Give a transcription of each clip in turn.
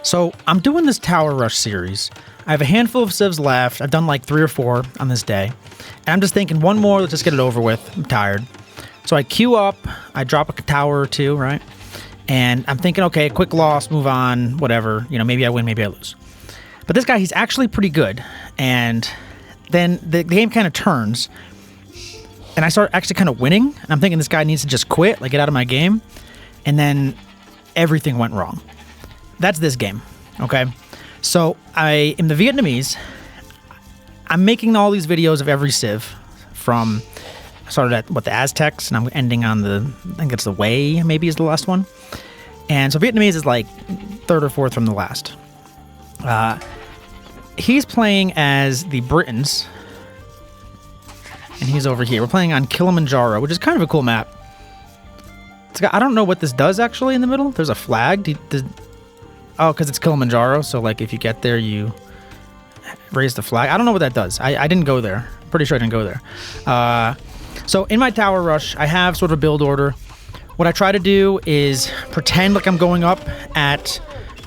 So I'm doing this Tower Rush series. I have a handful of civs left. I've done like 3 or 4 on this day. And I'm just thinking one more, let's just get it over with. I'm tired. So I queue up, I drop a tower or 2, right? And I'm thinking, okay, quick loss, move on, whatever. You know, maybe I win, maybe I lose. But this guy, he's actually pretty good. And then the game kind of turns. And I start actually kind of winning. And I'm thinking this guy needs to just quit, like get out of my game. And then everything went wrong. That's this game, okay? So I am the Vietnamese. I'm making all these videos of every civ from, I started at, the Aztecs, and I'm ending on I think it's the Wei, maybe is the last one. And so Vietnamese is like 3rd or 4th from the last. He's playing as the Britons, and he's over here. We're playing on Kilimanjaro, which is kind of a cool map. I don't know what this does, actually, in the middle. There's a flag. Oh, because it's Kilimanjaro, so like if you get there, you raise the flag. I don't know what that does. I didn't go there. I'm pretty sure I didn't go there. So in my Tower Rush, I have sort of a build order. What I try to do is pretend like I'm going up at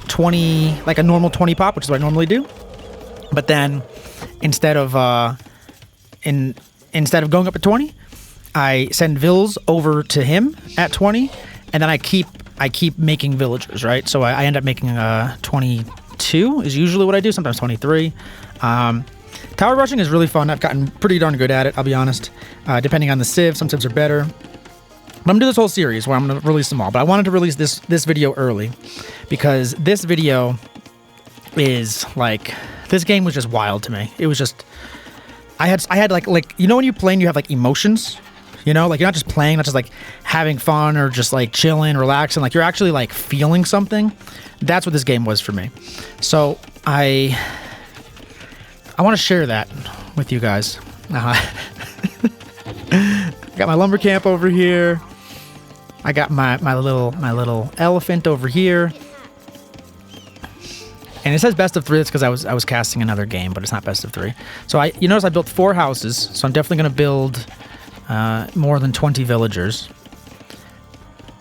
20, like a normal 20 pop, which is what I normally do. But then instead of going up at 20, I send vills over to him at 20, and then I keep making villagers, right? So I end up making 22 is usually what I do, sometimes 23. Tower rushing is really fun. I've gotten pretty darn good at it, I'll be honest. Depending on the civ, some civs are better. But I'm going to do this whole series where I'm going to release them all. But I wanted to release this video early because this video is like, this game was just wild to me. It was just, I had like you know when you play and you have like emotions? You know, like you're not just playing, not just like having fun or just like chilling, relaxing. Like you're actually like feeling something. That's what this game was for me. So I want to share that with you guys. Got my lumber camp over here. I got my little elephant over here. And it says best of 3. That's because I was casting another game, but it's not best of 3. So you notice I built 4 houses. So I'm definitely going to build more than 20 villagers.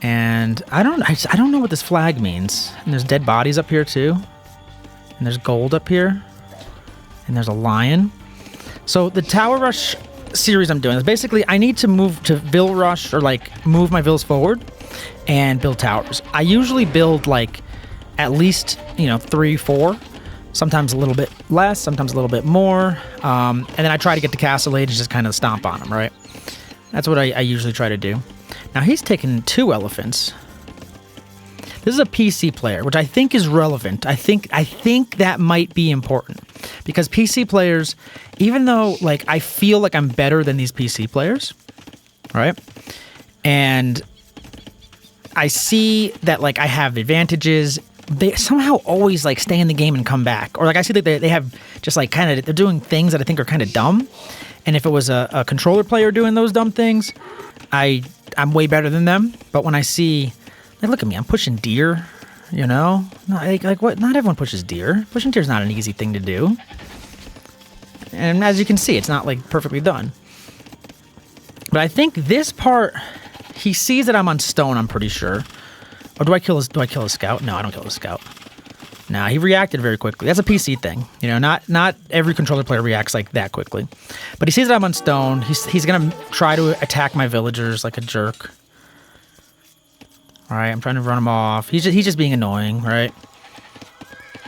And I don't know what this flag means. And there's dead bodies up here too. And there's gold up here. And there's a lion. So the Tower Rush series I'm doing is basically I need to move to Vill Rush or like move my vills forward and build towers. I usually build like at least, 3, 4. Sometimes a little bit less, sometimes a little bit more. And then I try to get to Castle Age and just kind of stomp on them, right? That's what I usually try to do. Now he's taken 2 elephants. This is a PC player, which I think is relevant. I think that might be important because PC players, even though like I feel like I'm better than these PC players, right? And I see that like I have advantages. They somehow always like stay in the game and come back, or like I see that they have just like kind of they're doing things that I think are kind of dumb. And if it was a controller player doing those dumb things, I'm way better than them. But when I see, like, look at me, I'm pushing deer, like what? Not everyone pushes deer. Pushing deer is not an easy thing to do. And as you can see, it's not like perfectly done. But I think this part, he sees that I'm on stone. I'm pretty sure. Or do I kill his scout? No, I don't kill his scout. Nah, he reacted very quickly. That's a PC thing. Not every controller player reacts like that quickly. But he sees that I'm on stone. He's going to try to attack my villagers like a jerk. All right, I'm trying to run him off. He's just being annoying, right?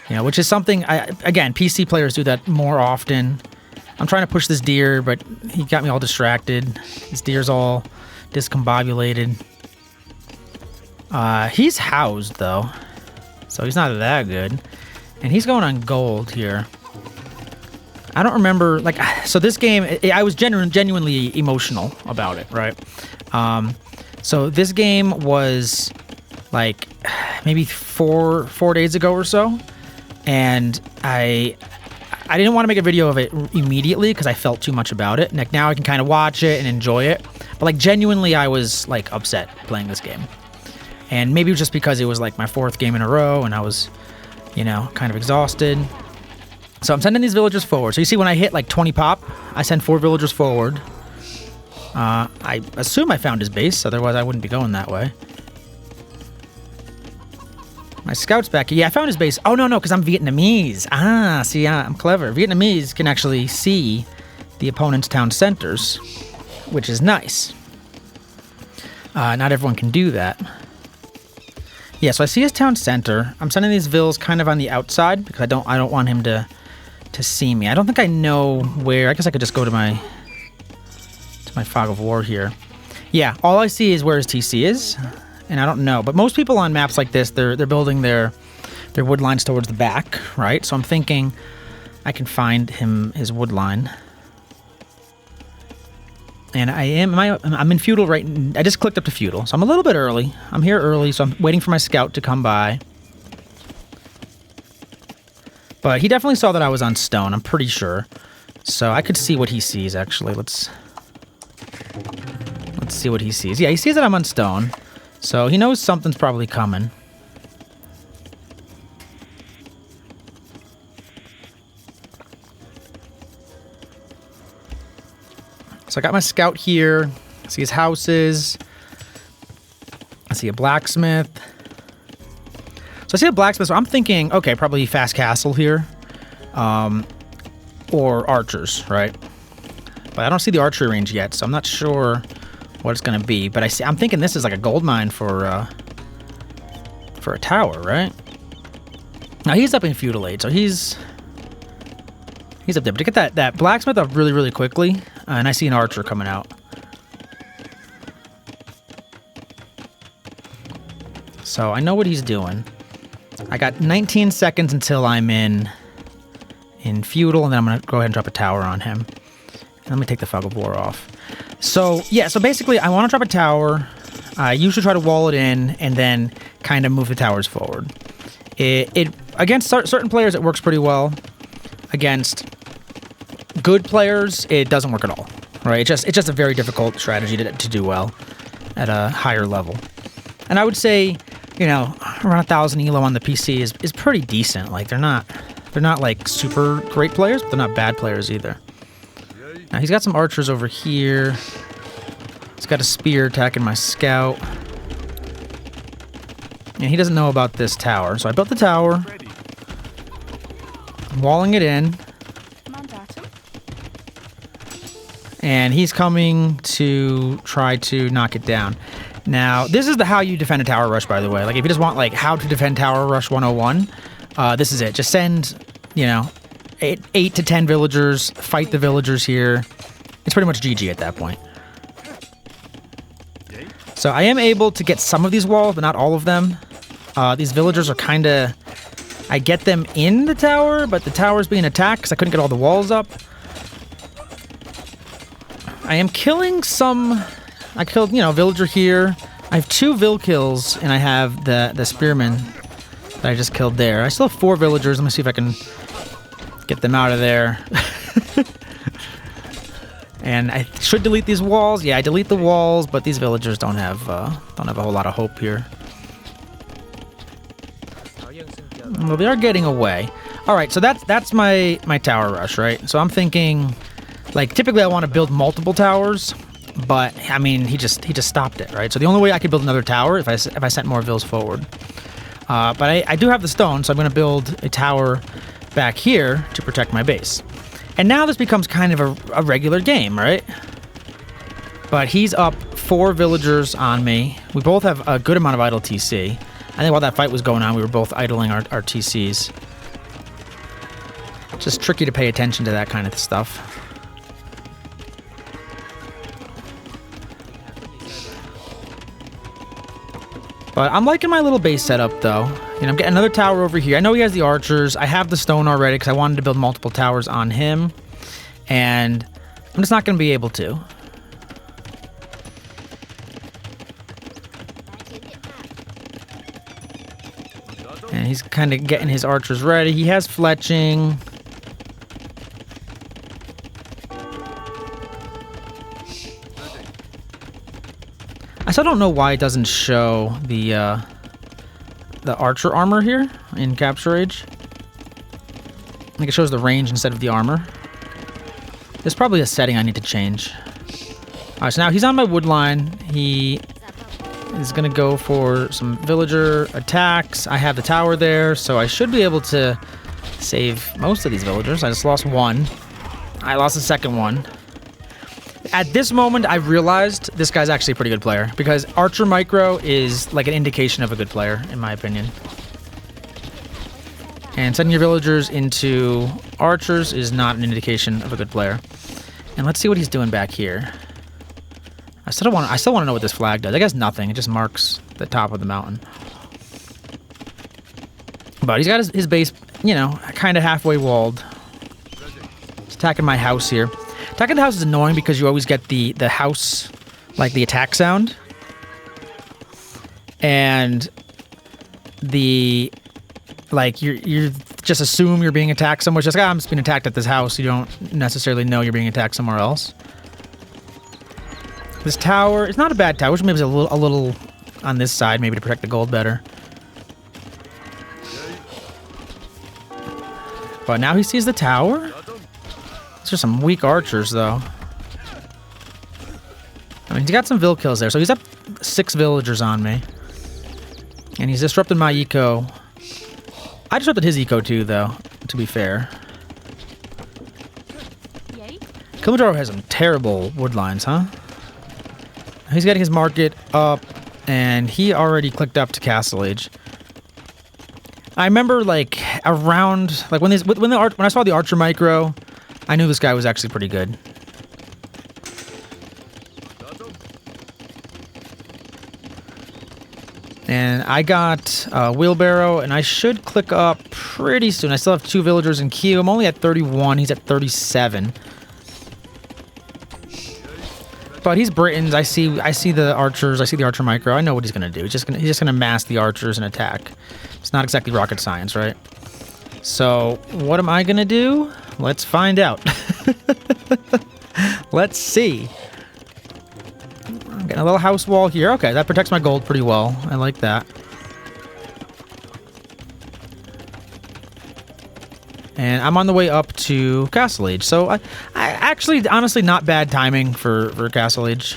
Which is something, again, PC players do that more often. I'm trying to push this deer, but he got me all distracted. This deer's all discombobulated. He's housed, though. So he's not that good. And he's going on gold here. I don't remember, like, so this game, I was genuinely emotional about it, right? So this game was, like, maybe four days ago or so. And I didn't want to make a video of it immediately because I felt too much about it. Like, now I can kind of watch it and enjoy it. But, like, genuinely, I was, like, upset playing this game. And maybe it was just because it was like my 4th game in a row and I was, kind of exhausted. So I'm sending these villagers forward. So you see when I hit like 20 pop, I send 4 villagers forward. I assume I found his base, otherwise I wouldn't be going that way. My scout's back here. Yeah, I found his base. Oh, no, because I'm Vietnamese. Ah, see, I'm clever. Vietnamese can actually see the opponent's town centers, which is nice. Not everyone can do that. Yeah, so I see his town center. I'm sending these vills kind of on the outside because I don't want him to see me. I don't think I know where. I guess I could just go to my fog of war here. Yeah, all I see is where his TC is, and I don't know. But most people on maps like this, they're building their wood lines towards the back, right? So I'm thinking I can find his wood line. And I'm in feudal right. I just clicked up to feudal, so I'm a little bit early. I'm here early, so I'm waiting for my scout to come by. But he definitely saw that I was on stone, I'm pretty sure. So I could see what he sees, actually. Let's see what he sees. Yeah, he sees that I'm on stone, so he knows something's probably coming. So I got my scout here. I see his houses. I see a blacksmith. So I see a blacksmith, so I'm thinking, okay, probably fast castle here. Or archers, right? But I don't see the archery range yet, so I'm not sure what it's going to be. But I'm thinking this is like a gold mine for a tower, right? Now he's up in feudal age, so he's up there. But to get that blacksmith up really, really quickly, and I see an archer coming out. So I know what he's doing. I got 19 seconds until I'm in feudal, and then I'm going to go ahead and drop a tower on him. And let me take the fog of war off. So, yeah, so basically I want to drop a tower. I usually try to wall it in and then kind of move the towers forward. It against certain players, it works pretty well. Against good players, it doesn't work at all, right? It's just a very difficult strategy to do well at a higher level. And I would say, you know, around 1,000 elo on the PC is pretty decent. Like they're not like super great players, but they're not bad players either. Now he's got some archers over here. He's got a spear attacking my scout. And he doesn't know about this tower. So I built the tower. I'm walling it in. And he's coming to try to knock it down. Now, this is how you defend a tower rush, by the way. Like, if you just want, like, how to defend tower rush 101, this is it. Just send, you know, 8 to 10 villagers, fight the villagers here. It's pretty much GG at that point. So I am able to get some of these walls, but not all of them. These villagers are kind of... I get them in the tower, but the tower's being attacked because I couldn't get all the walls up. I am killing some... I killed, you know, a villager here. I have 2 vill kills, and I have the spearman that I just killed there. I still have 4 villagers. Let me see if I can get them out of there. And I should delete these walls. Yeah, I delete the walls, but these villagers don't have a whole lot of hope here. Well, they are getting away. All right, so that's my tower rush, right? So I'm thinking, like, typically I want to build multiple towers. But, I mean, he just stopped it, right? So the only way I could build another tower if I sent more vills forward. But I do have the stone, so I'm going to build a tower back here to protect my base. And now this becomes kind of a regular game, right? But he's up 4 villagers on me. We both have a good amount of idle TC. I think while that fight was going on, we were both idling our TCs. It's just tricky to pay attention to that kind of stuff. But I'm liking my little base setup, though. You know, I'm getting another tower over here. I know he has the archers. I have the stone already because I wanted to build multiple towers on him. And I'm just not going to be able to. And he's kind of getting his archers ready. He has fletching. I still don't know why it doesn't show the archer armor here in Capture Age. I think it shows the range instead of the armor. There's probably a setting I need to change. Alright, so now he's on my wood line. He is going to go for some villager attacks. I have the tower there, so I should be able to save most of these villagers. I just lost one. I lost the second one. At this moment, I realized this guy's actually a pretty good player because Archer Micro is like an indication of a good player, in my opinion. And sending your villagers into archers is not an indication of a good player. And let's see what he's doing back here. I still want to know what this flag does. I guess nothing. It just marks the top of the mountain. But he's got his base, you know, kind of halfway walled. He's attacking my house here. Attacking the house is annoying because you always get the house, like the attack sound. And the, like, you just assume you're being attacked somewhere. It's just like, I'm just being attacked at this house. You don't necessarily know you're being attacked somewhere else. This tower, it's not a bad tower. Maybe it's a little on this side, maybe to protect the gold better. But now he sees the tower. These are some weak archers, though. I mean, he's got some vill kills there, so he's up 6 villagers on me. And he's disrupted my eco. I disrupted his eco, too, though, to be fair. Kilimanjaro has some terrible wood lines, huh? He's getting his market up, and he already clicked up to Castle Age. I remember, like, around, like, when I saw the Archer Micro, I knew this guy was actually pretty good. And I got a wheelbarrow, and I should click up pretty soon. I still have 2 villagers in queue. I'm only at 31. He's at 37. But he's Britons. I see the archers. I see the Archer Micro. I know what he's gonna do. He's just gonna mass the archers and attack. It's not exactly rocket science, right? So what am I gonna do? Let's find out. Let's see. I'm getting a little house wall here. Okay, that protects my gold pretty well. I like that. And I'm on the way up to Castle Age. So I actually, honestly, not bad timing for Castle Age.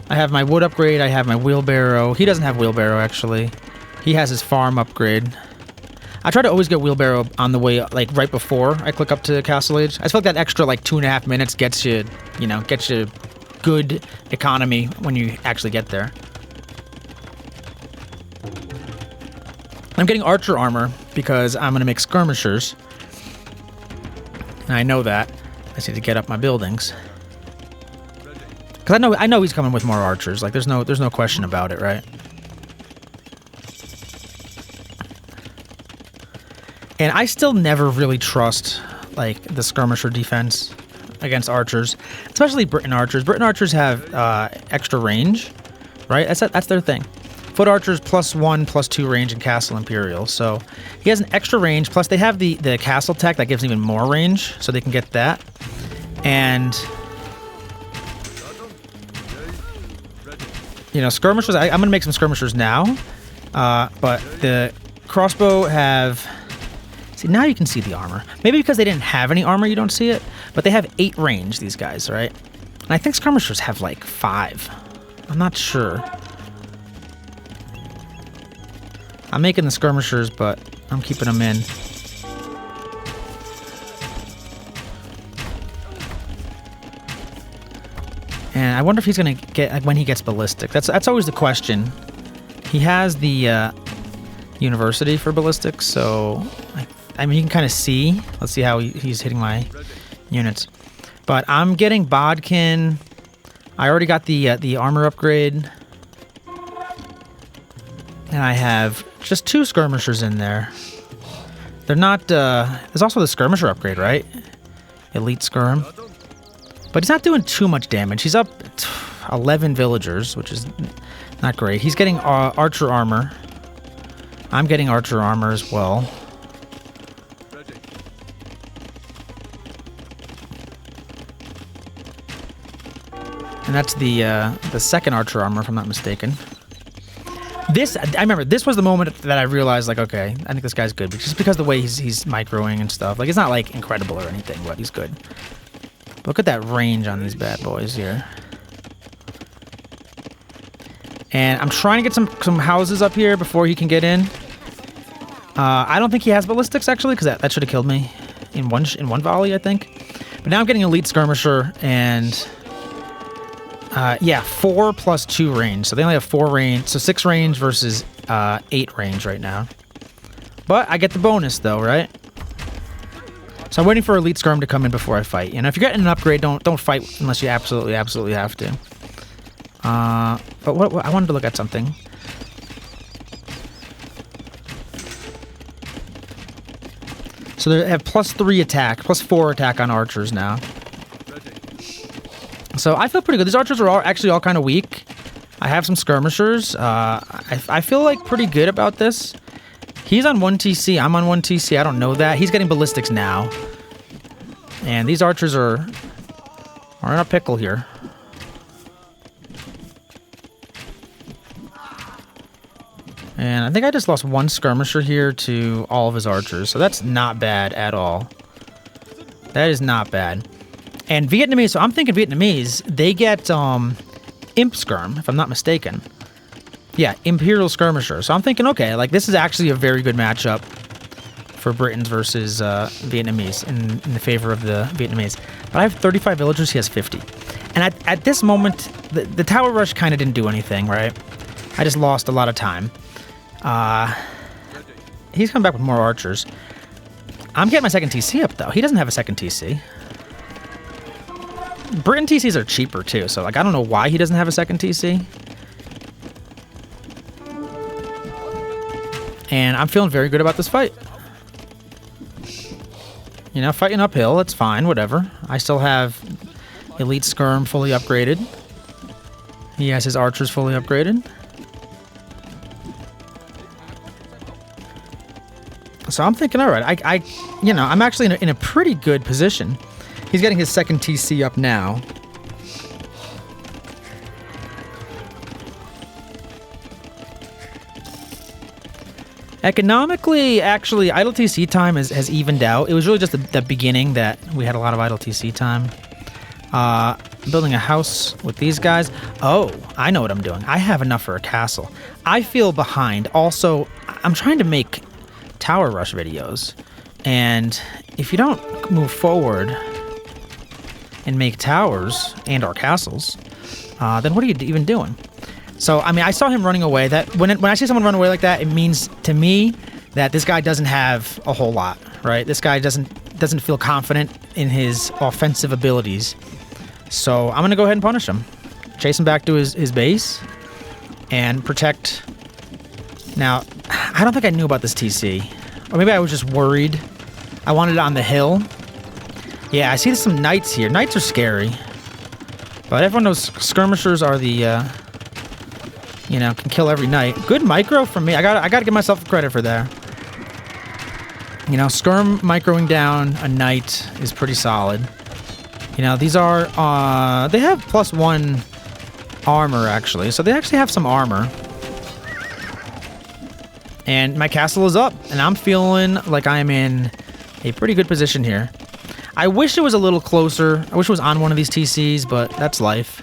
I have my wood upgrade. I have my wheelbarrow. He doesn't have wheelbarrow, actually. He has his farm upgrade. I try to always get wheelbarrow on the way, like, right before I click up to Castle Age. I just feel like that extra, like, 2.5 minutes gets you, you know, gets you good economy when you actually get there. I'm getting archer armor because I'm going to make skirmishers. And I know that. I just need to get up my buildings. Because I know he's coming with more archers. Like, there's no question about it, right? And I still never really trust, like, the skirmisher defense against archers, especially Briton archers. Briton archers have extra range, right? That's their thing. Foot archers +1, +2 range in Castle Imperial. So he has an extra range. Plus they have the castle tech that gives even more range, so they can get that. And you know, skirmishers. I'm gonna make some skirmishers now, but the crossbow have. See, now you can see the armor. Maybe because they didn't have any armor, you don't see it. But they have 8 range, these guys, right? And I think skirmishers have, like, 5. I'm not sure. I'm making the skirmishers, but I'm keeping them in. And I wonder if he's going to get, like, when he gets ballistic. That's always the question. He has the university for ballistics, so... I mean, you can kind of see. Let's see how he's hitting my units. But I'm getting bodkin. I already got the armor upgrade. And I have just 2 skirmishers in there. They're not... there's also the skirmisher upgrade, right? Elite skirm. But he's not doing too much damage. He's up 11 villagers, which is not great. He's getting archer armor. I'm getting archer armor as well. And that's the second archer armor, if I'm not mistaken. I remember, this was the moment that I realized, like, okay, I think this guy's good. Just because the way he's microing and stuff. Like, it's not, like, incredible or anything, but he's good. Look at that range on these bad boys here. And I'm trying to get some houses up here before he can get in. I don't think he has ballistics, actually, because that should have killed me in one volley, I think. But now I'm getting elite skirmisher, and... yeah, 4 plus 2 range. So they only have 4 range. So 6 range versus 8 range right now. But I get the bonus, though, right? So I'm waiting for elite skirm to come in before I fight. You know, if you're getting an upgrade, don't fight unless you absolutely have to. But what I wanted to look at something. So they have plus 3 attack, plus 4 attack on archers now. So I feel pretty good. These archers are actually all kind of weak. I have some skirmishers. I feel like pretty good about this. He's on 1 TC. I'm on 1 TC. I don't know that. He's getting ballistics now. And these archers are in a pickle here. And I think I just lost 1 skirmisher here to all of his archers. So that's not bad at all. That is not bad. And Vietnamese, so I'm thinking Vietnamese, they get Imp Skirm, if I'm not mistaken. Yeah, Imperial Skirmisher. So I'm thinking, okay, like this is actually a very good matchup for Britons versus Vietnamese in the favor of the Vietnamese. But I have 35 villagers, he has 50. And at this moment, the Tower Rush kind of didn't do anything, right? I just lost a lot of time. He's coming back with more archers. I'm getting my second TC up, though. He doesn't have a second TC. Britain TCs are cheaper, too, so like I don't know why he doesn't have a second TC. And I'm feeling very good about this fight. You know, fighting uphill, that's fine, whatever. I still have Elite Skirm fully upgraded. He has his archers fully upgraded. So I'm thinking, all right, you know, I'm actually in a pretty good position. He's getting his second TC up now. Economically, actually, idle TC time has evened out. It was really just the beginning that we had a lot of idle TC time. Building a house with these guys. Oh, I know what I'm doing. I have enough for a castle. I feel behind. Also, I'm trying to make Tower Rush videos. And if you don't move forward and make towers and our castles, then what are you even doing? So, I mean, I saw him running away. That when I see someone run away like that, it means to me that this guy doesn't have a whole lot, right? This guy doesn't feel confident in his offensive abilities. So I'm gonna go ahead and punish him. Chase him back to his base and protect. Now, I don't think I knew about this TC. Or maybe I was just worried. I wanted it on the hill. Yeah, I see some knights here. Knights are scary. But everyone knows skirmishers are the, you know, can kill every knight. Good micro from me. I gotta give myself credit for that. You know, skirm microing down a knight is pretty solid. You know, these are, they have +1 armor, actually. So they actually have some armor. And my castle is up, and I'm feeling like I'm in a pretty good position here. I wish it was a little closer. I wish it was on one of these TCs, but that's life.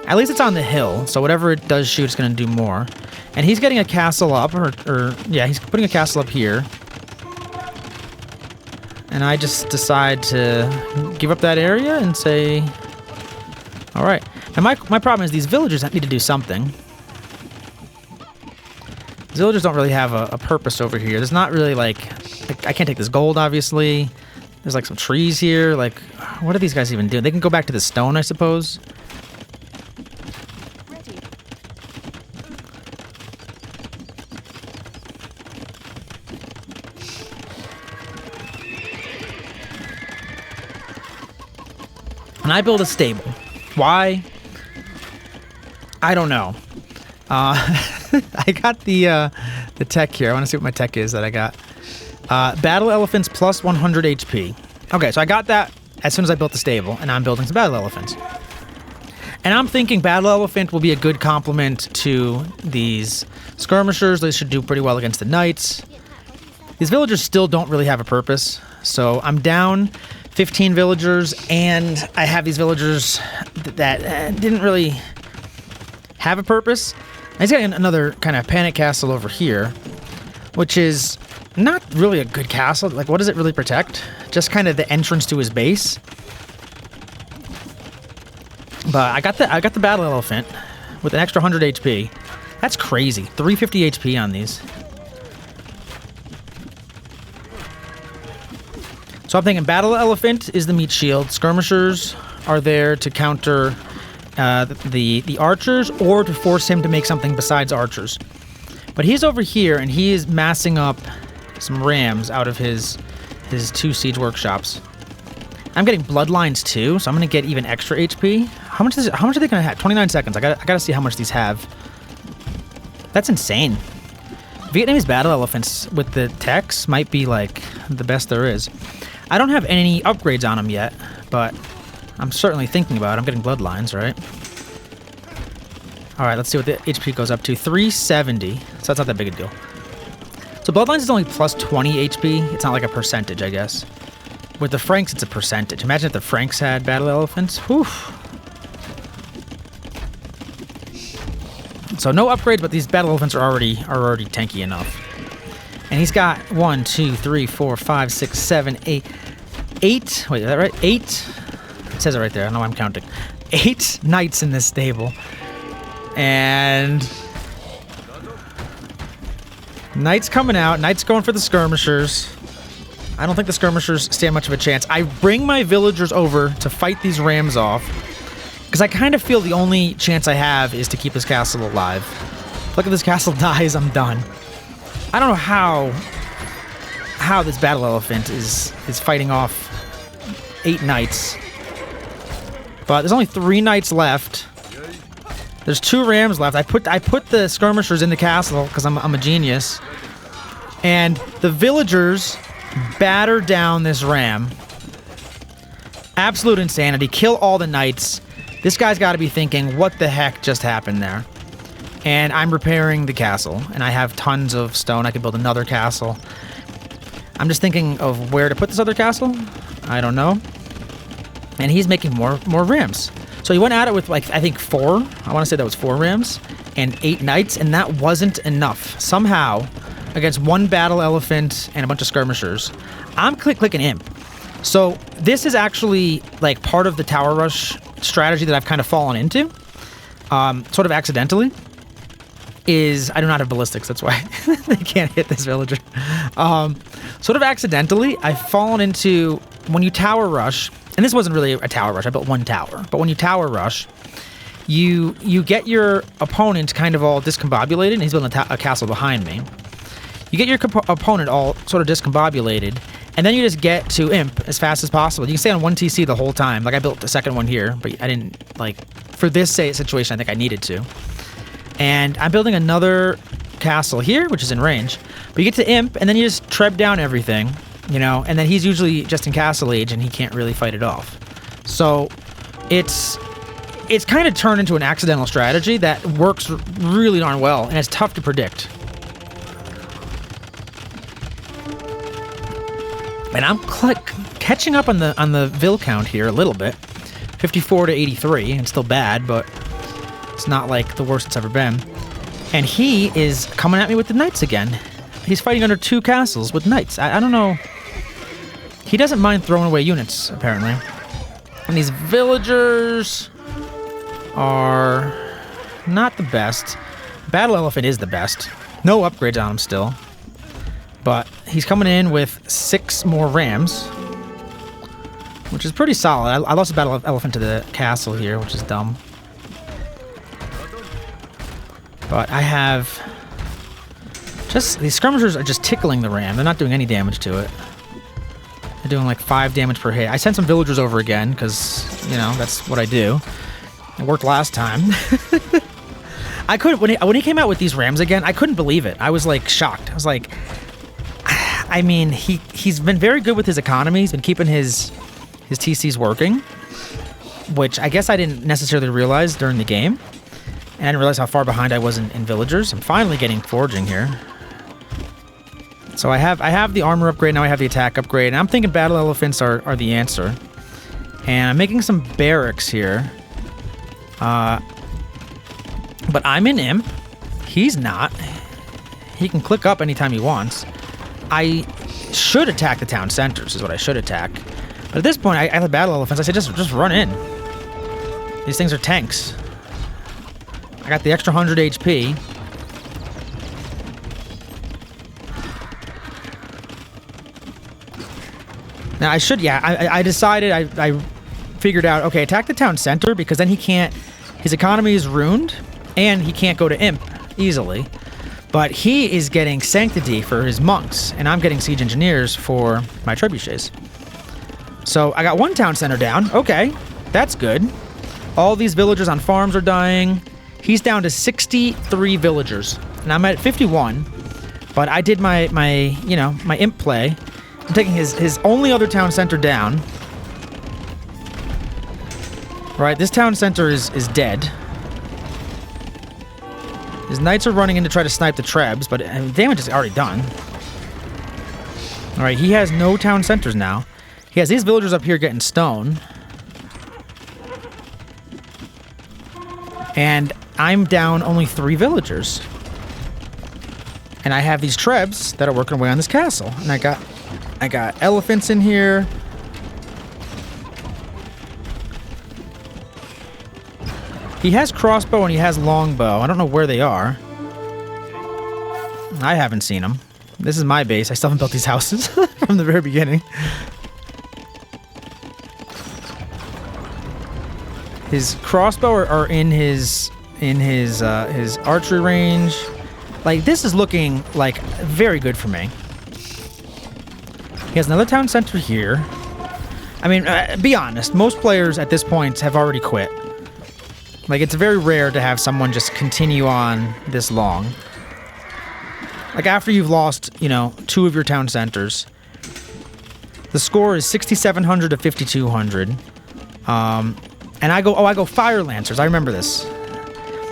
At least it's on the hill, so whatever it does shoot, it's going to do more. And he's getting a castle up, or yeah, he's putting a castle up here. And I just decide to give up that area and say, all right. Now my problem is these villagers need to do something. These villagers don't really have a purpose over here. There's not really like I can't take this gold, obviously. There's like some trees here. Like, what are these guys even doing? They can go back to the stone, I suppose. And I build a stable. Why? I don't know. I got the tech here. I want to see what my tech is that I got. Battle elephants plus 100 HP. Okay, so I got that as soon as I built the stable, and I'm building some battle elephants. And I'm thinking battle elephant will be a good complement to these skirmishers. They should do pretty well against the knights. These villagers still don't really have a purpose, so I'm down 15 villagers, and I have these villagers that didn't really have a purpose. And he's got another kind of panic castle over here, which is not really a good castle. Like, what does it really protect? Just kind of the entrance to his base. But I got the battle elephant with an extra 100 HP. That's crazy. 350 HP on these. So I'm thinking battle elephant is the meat shield. Skirmishers are there to counter the archers or to force him to make something besides archers. But he's over here and he is massing up some rams out of his 2 siege workshops. I'm getting bloodlines too, so I'm gonna get even extra HP. How much are they gonna have? 29 seconds. I gotta see how much these have. That's insane. Vietnamese battle elephants with the techs might be like the best there is. I don't have any upgrades on them yet, but I'm certainly thinking about it. I'm getting bloodlines, right? All right, let's see what the HP goes up to. 370, so that's not that big a deal. So bloodlines is only plus 20 HP. It's not like a percentage, I guess. With the Franks, it's a percentage. Imagine if the Franks had battle elephants. Whew. So no upgrades, but these battle elephants are already tanky enough. And he's got 1, 2, 3, 4, 5, 6, 7, 8. Wait, is that right? 8. It says it right there. I don't know why I'm counting. 8 knights in this stable. And knights coming out. Knights going for the skirmishers. I don't think the skirmishers stand much of a chance. I bring my villagers over to fight these rams off because I kind of feel the only chance I have is to keep this castle alive. Look, if this castle dies, I'm done. I don't know how this battle elephant is fighting off 8 knights. But there's only 3 knights left. There's 2 rams left. I put the skirmishers in the castle because I'm a genius. And the villagers batter down this ram. Absolute insanity. Kill all the knights. This guy's got to be thinking, what the heck just happened there? And I'm repairing the castle, and I have tons of stone. I could build another castle. I'm just thinking of where to put this other castle. I don't know. And he's making more rams. So he went at it with, like, I think 4. I want to say that was 4 rams and 8 knights, and that wasn't enough. Somehow, against 1 battle elephant and a bunch of skirmishers, I'm clicking imp. So this is actually, like, part of the tower rush strategy that I've kind of fallen into, sort of accidentally. Is I do not have ballistics, that's why they can't hit this villager. Sort of accidentally, I've fallen into, when you tower rush, and this wasn't really a tower rush, I built 1 tower, but when you tower rush, you get your opponent kind of all discombobulated, and he's building a castle behind me. You get your opponent all sort of discombobulated, and then you just get to imp as fast as possible. You can stay on 1 TC the whole time. Like, I built the second one here, but I didn't, like, for this situation, I think I needed to. And I'm building another castle here, which is in range. But you get to imp, and then you just treb down everything, you know, and then he's usually just in castle age, and he can't really fight it off. So it's kind of turned into an accidental strategy that works really darn well, and it's tough to predict. And I'm catching up on the Vil count here a little bit. 54 to 83, and still bad, but it's not like the worst it's ever been. And he is coming at me with the knights again. He's fighting under 2 castles with knights. I don't know. He doesn't mind throwing away units, apparently. And these villagers are not the best. Battle Elephant is the best. No upgrades on him still. But he's coming in with 6 more rams, which is pretty solid. I lost the Battle Elephant to the castle here, which is dumb. But I have just, these skirmishers are just tickling the ram. They're not doing any damage to it. They're doing like 5 damage per hit. I sent some villagers over again because, you know, that's what I do. It worked last time. I couldn't, when he came out with these rams again, I couldn't believe it. I was like shocked. I was like, I mean, he's been very good with his economy. He's been keeping his TCs working, which I guess I didn't necessarily realize during the game. And I didn't realize how far behind I was in villagers. I'm finally getting foraging here. So I have the armor upgrade, now I have the attack upgrade, and I'm thinking battle elephants are the answer. And I'm making some barracks here. But I'm an imp. He's not. He can click up anytime he wants. I should attack the town centers, is what I should attack. But at this point, I have battle elephants. I said, just run in. These things are tanks. I got the extra 100 HP. Now I should, I decided, I figured out, okay, attack the town center because then he can't, his economy is ruined and he can't go to imp easily. But he is getting sanctity for his monks and I'm getting siege engineers for my trebuchets. So I got one town center down. Okay, that's good. All these villagers on farms are dying. He's down to 63 villagers and I'm at 51. But I did my imp play. I'm taking his only other town center down. Right, this town center is dead. His knights are running in to try to snipe the trebs, but damage is already done. Alright, he has no town centers now. He has these villagers up here getting stone. And I'm down only 3 villagers. And I have these trebs that are working away on this castle. And I got elephants in here. He has crossbow and he has longbow. I don't know where they are. I haven't seen them. This is my base. I still haven't built these houses from the very beginning. His crossbow are in his archery range. Like, this is looking like very good for me. He has another town center here. I mean, be honest, most players at this point have already quit. Like, it's very rare to have someone just continue on this long. Like, after you've lost, 2 of your town centers. The score is 6,700 to 5,200. And I go Fire Lancers. I remember this.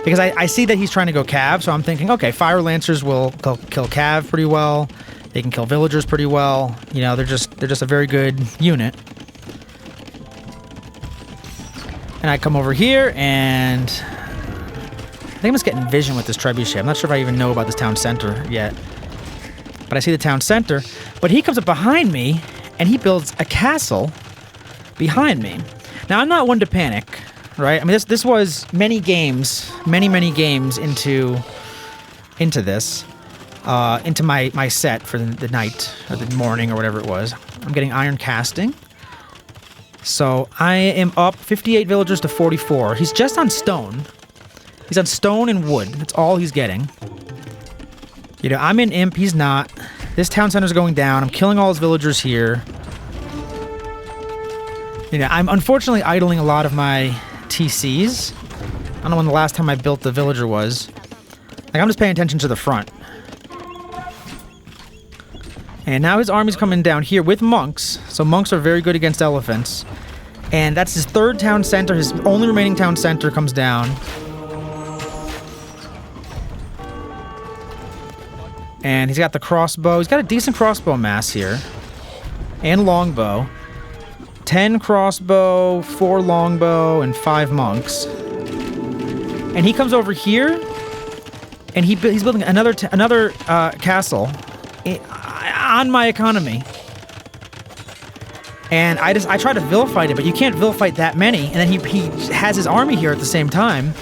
Because I see that he's trying to go Cav, so I'm thinking, okay, Fire Lancers will kill Cav pretty well. They can kill villagers pretty well. They're just a very good unit. And I come over here, and I think I'm just getting vision with this trebuchet. I'm not sure if I even know about this town center yet. But I see the town center. But he comes up behind me, and he builds a castle behind me. Now, I'm not one to panic, right? I mean, this was many games into this. Into my set for the night, or the morning, or whatever it was. I'm getting iron casting. So I am up 58 villagers to 44. He's just on stone. He's on stone and wood. That's all he's getting. I'm in imp. He's not. This town center's going down. I'm killing all his villagers here. I'm unfortunately idling a lot of my TCs. I don't know when the last time I built the villager was. Like, I'm just paying attention to the front. And now his army's coming down here with monks. So monks are very good against elephants. And that's his 3rd town center. His only remaining town center comes down. And he's got the crossbow. He's got a decent crossbow mass here. And longbow. 10 crossbow, 4 longbow, and 5 monks. And he comes over here. And he's building another castle. On my economy. And I try to vilifight it, but you can't vilifight that many. And then he has his army here at the same time.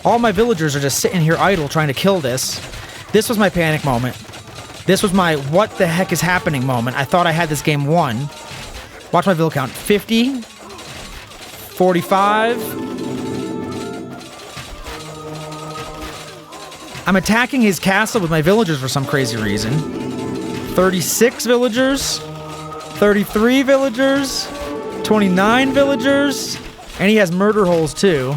All my villagers are just sitting here idle trying to kill this. This was my panic moment. This was my what the heck is happening moment. I thought I had this game won. Watch my vill count. 50. 45. I'm attacking his castle with my villagers for some crazy reason. 36 villagers, 33 villagers, 29 villagers, and he has murder holes too.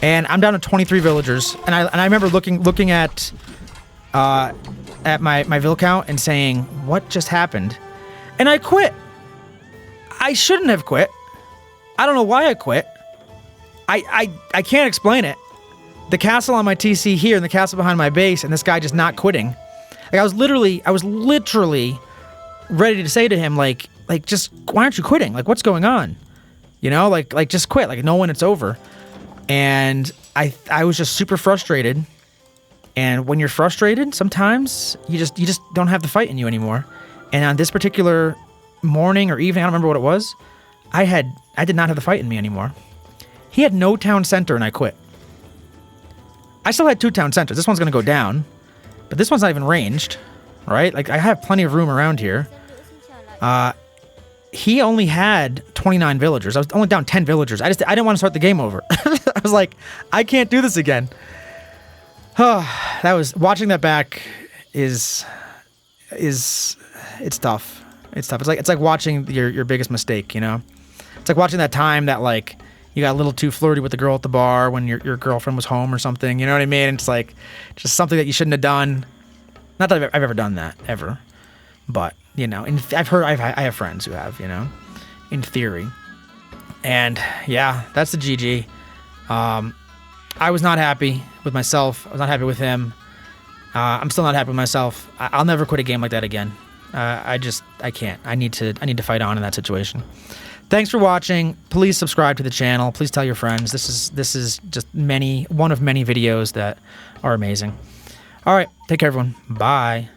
And I'm down to 23 villagers. And I remember looking at my vill count and saying, what just happened? And I quit. I shouldn't have quit. I don't know why I quit. I can't explain it. The castle on my TC here and the castle behind my base, and this guy just not quitting. Like, I was literally ready to say to him, like, just, why aren't you quitting? Like, what's going on? Like, just quit. Like, know when it's over. And I was just super frustrated. And when you're frustrated, sometimes you just don't have the fight in you anymore. And on this particular morning or evening, I don't remember what it was, I did not have the fight in me anymore. He had no town center and I quit. I still had 2 town centers. This one's going to go down, but this one's not even ranged, right? Like, I have plenty of room around here. He only had 29 villagers. I was only down 10 villagers. I didn't want to start the game over. I was like, I can't do this again. Watching that back it's tough. It's tough. It's like watching your biggest mistake, you know? It's like watching that time that, like, you got a little too flirty with the girl at the bar when your girlfriend was home or something. You know what I mean? It's like just something that you shouldn't have done. Not that I've ever done that, ever. But, you know, I have friends who have, you know, in theory. And, yeah, that's the GG. I was not happy with myself. I was not happy with him. I'm still not happy with myself. I'll never quit a game like that again. I can't. I need to fight on in that situation. Thanks for watching. Please subscribe to the channel. Please tell your friends. This is just one of many videos that are amazing. All right. Take care, everyone. Bye.